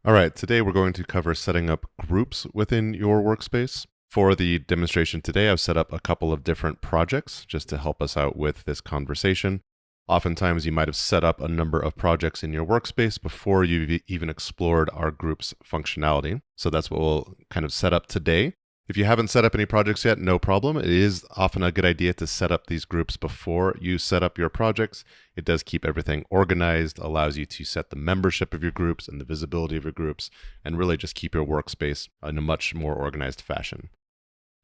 All right, today we're going to cover setting up groups within your workspace. For the demonstration today, I've set up a couple of different projects just to help us out with this conversation. Oftentimes, you might have set up a number of projects in your workspace before you've even explored our groups functionality. So that's what we'll kind of set up today. If you haven't set up any projects yet, no problem. It is often a good idea to set up these groups before you set up your projects. It does keep everything organized, allows you to set the membership of your groups and the visibility of your groups, and really just keep your workspace in a much more organized fashion.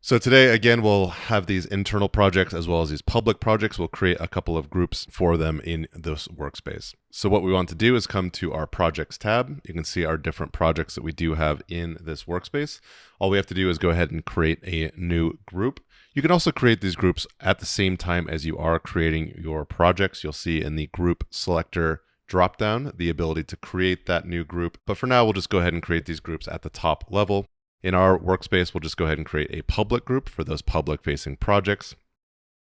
So today, again, we'll have these internal projects as well as these public projects. We'll create a couple of groups for them in this workspace. So what we want to do is come to our projects tab. You can see our different projects that we do have in this workspace. All we have to do is go ahead and create a new group. You can also create these groups at the same time as you are creating your projects. You'll see in the group selector dropdown the ability to create that new group. But for now, we'll just go ahead and create these groups at the top level. In our workspace, we'll just go ahead and create a public group for those public-facing projects.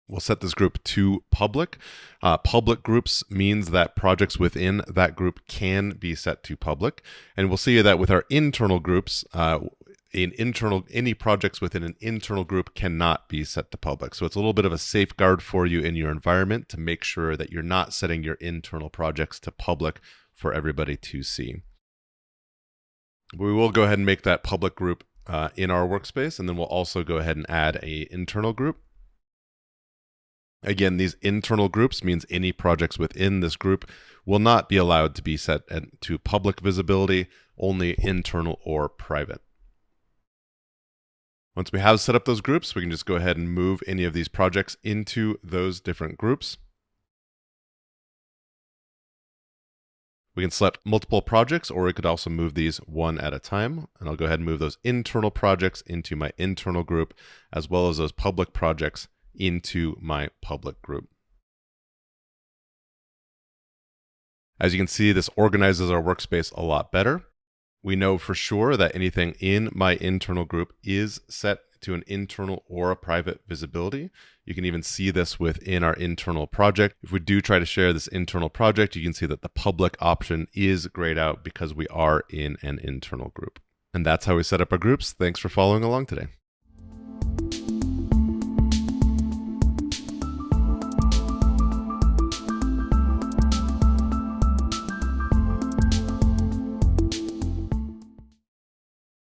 We'll set this group to public. Public groups means that projects within that group can be set to public. And we'll see that with our internal groups, any projects within an internal group cannot be set to public. So it's a little bit of a safeguard for you in your environment to make sure that you're not setting your internal projects to public for everybody to see. We will go ahead and make that public group in our workspace, and then we'll also go ahead and add an internal group. Again, these internal groups means any projects within this group will not be allowed to be set to public visibility, only internal or private. Once we have set up those groups, we can just go ahead and move any of these projects into those different groups. We can select multiple projects, or we could also move these one at a time. And I'll go ahead and move those internal projects into my internal group, as well as those public projects into my public group. As you can see, this organizes our workspace a lot better. We know for sure that anything in my internal group is set to an internal or a private visibility. You can even see this within our internal project. If we do try to share this internal project, you can see that the public option is grayed out because we are in an internal group. And that's how we set up our groups. Thanks for following along today.